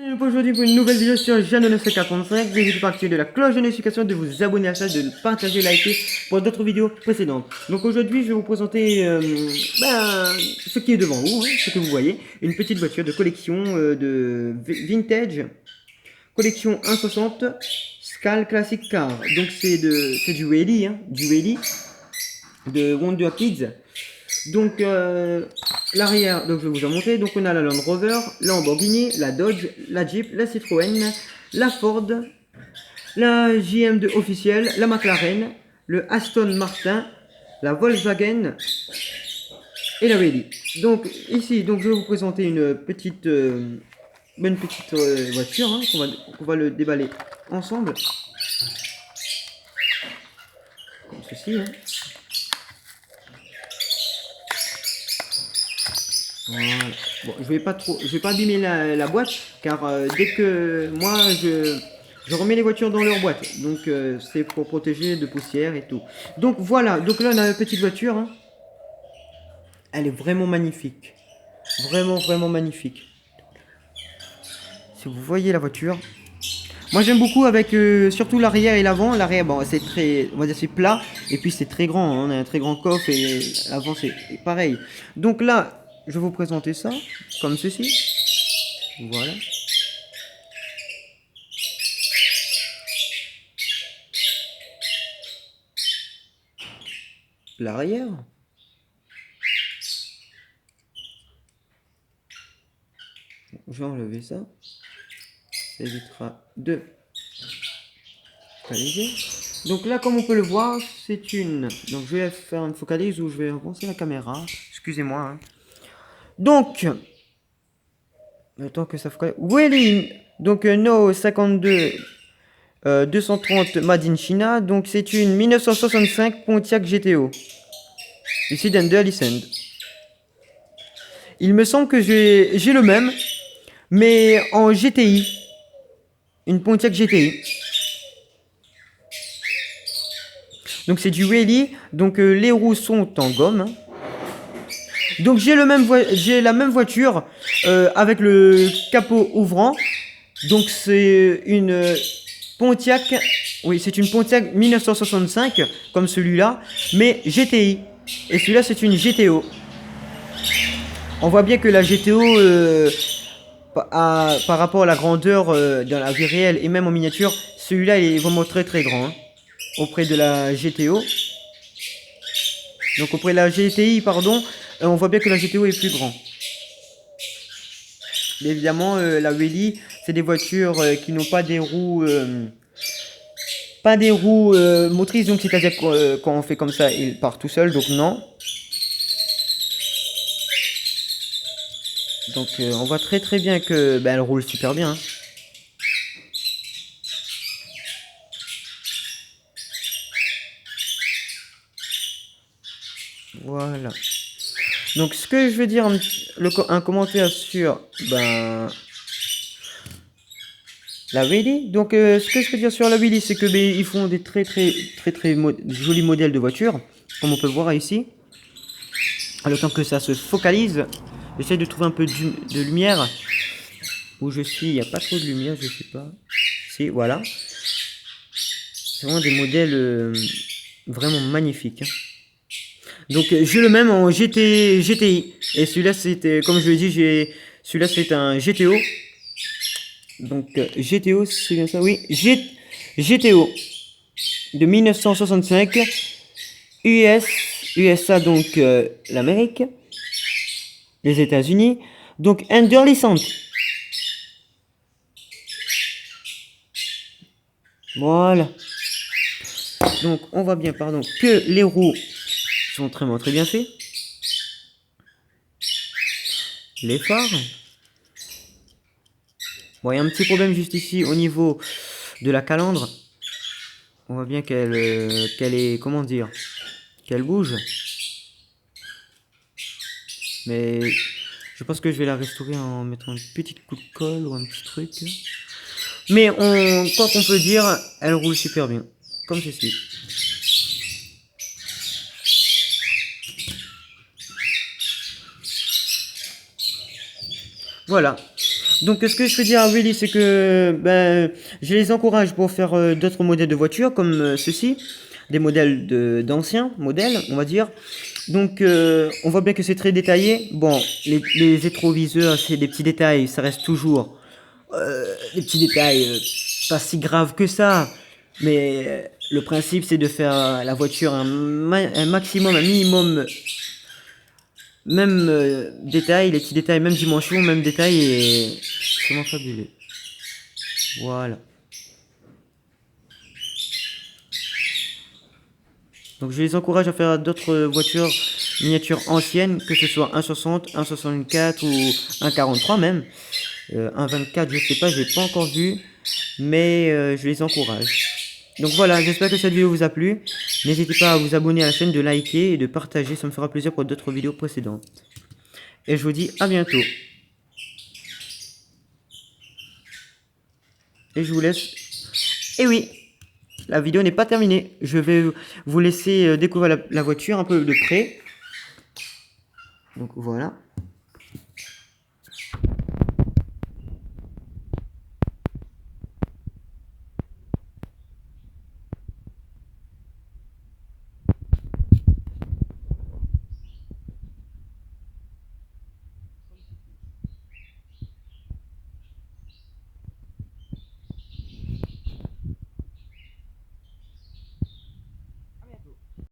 Donc aujourd'hui pour une nouvelle vidéo sur Jeanne 945, n'hésitez pas à activer de la cloche de notification, de vous abonner à ça, de partager, liker pour d'autres vidéos précédentes. Donc aujourd'hui je vais vous présenter ce qui est devant vous, ce que vous voyez, une petite voiture de collection de vintage, collection 160 Scale Classic Car. Donc c'est du rallye, du rallye de Wonder Kids. Donc l'arrière, donc je vais vous en montrer. Donc on a la Land Rover, la Lamborghini, la Dodge, la Jeep, la Citroën, la Ford, la JM2 officielle, la McLaren, le Aston Martin, la Volkswagen et la Rally. Donc ici, donc je vais vous présenter une petite voiture qu'on va le déballer ensemble, comme ceci. Voilà. Bon, je vais pas abîmer la boîte, car dès que moi je remets les voitures dans leur boîte, donc c'est pour protéger de poussière et tout. Donc voilà, donc là on a la petite voiture, hein. Elle est vraiment magnifique, vraiment magnifique. Si vous voyez la voiture, moi j'aime beaucoup avec surtout l'arrière et l'avant. L'arrière, bon, c'est très, on va dire c'est plat, et puis c'est très grand, hein. On a un très grand coffre et l'avant c'est pareil. Donc là, je vais vous présenter ça comme ceci. Voilà. L'arrière. Je vais enlever ça. Ça évitera de focaliser. Donc là, comme on peut le voir, c'est une... Donc je vais faire une focalise où je vais avancer la caméra. Excusez-moi, hein. Donc, le temps que ça focalise... Welling. Donc No 52 230 Made in China. Donc c'est une 1965 Pontiac GTO. Ici d'Under Listen. Il me semble que j'ai le même, mais en GTI. Une Pontiac GTI. Donc c'est du rallye. Donc les roues sont en gomme, hein. Donc j'ai la même voiture avec le capot ouvrant. Donc c'est une Pontiac. Oui, c'est une Pontiac 1965 comme celui-là, mais GTI. Et celui-là c'est une GTO. On voit bien que la GTO par rapport à la grandeur dans la vie réelle et même en miniature, celui-là il est vraiment très grand, hein, auprès de la GTO. Donc auprès de la GTI, pardon, on voit bien que la GTO est plus grand. Mais évidemment, la Rally, c'est des voitures qui n'ont pas des roues, motrices, donc c'est-à-dire que quand on fait comme ça, il part tout seul, donc non. Donc on voit très bien que elle roule super bien, hein. Voilà. Donc ce que je veux dire, un commentaire sur la Rally. Donc ce que je peux dire sur la Rally, c'est que ils font des très jolis modèles de voitures, comme on peut voir ici. Le temps que ça se focalise, j'essaie de trouver un peu de lumière. Où je suis, il n'y a pas trop de lumière, je sais pas. Si, voilà. C'est vraiment des modèles vraiment magnifiques, hein. Donc j'ai le même en GTI. Et celui-là, c'était, comme je l'ai dit, celui-là c'est un GTO. Donc GTO, c'est bien ça, oui. GTO de 1965. USA, donc l'Amérique, les États-Unis. Donc Under License. Voilà. Donc on voit bien, pardon, que les roues sont très bien faits. Les phares. Bon, il y a un petit problème juste ici au niveau de la calandre. On voit bien qu'elle est, comment dire, qu'elle bouge. Mais je pense que je vais la restaurer en mettant une petite coup de colle ou un petit truc. Mais quoi qu'on peut dire, elle roule super bien. Comme ceci. Voilà. Donc ce que je peux dire à Willy, c'est que ben, je les encourage pour faire d'autres modèles de voitures comme ceci, des modèles d'anciens modèles, on va dire. Donc on voit bien que c'est très détaillé. Bon, les rétroviseurs, c'est des petits détails, ça reste toujours des petits détails pas si graves que ça. Mais le principe, c'est de faire la voiture un maximum, un minimum, même détail, les petits détails, même dimension, même détail, et c'est vraiment fabuleux. Voilà. Donc je les encourage à faire d'autres voitures miniatures anciennes, que ce soit 1,60, 1,64 ou 1,43 même. 1,24, je sais pas, j'ai pas encore vu, mais je les encourage. Donc voilà, j'espère que cette vidéo vous a plu. N'hésitez pas à vous abonner à la chaîne, de liker et de partager, ça me fera plaisir pour d'autres vidéos précédentes. Et je vous dis à bientôt. Et je vous laisse... Et oui, la vidéo n'est pas terminée. Je vais vous laisser découvrir la voiture un peu de près. Donc voilà.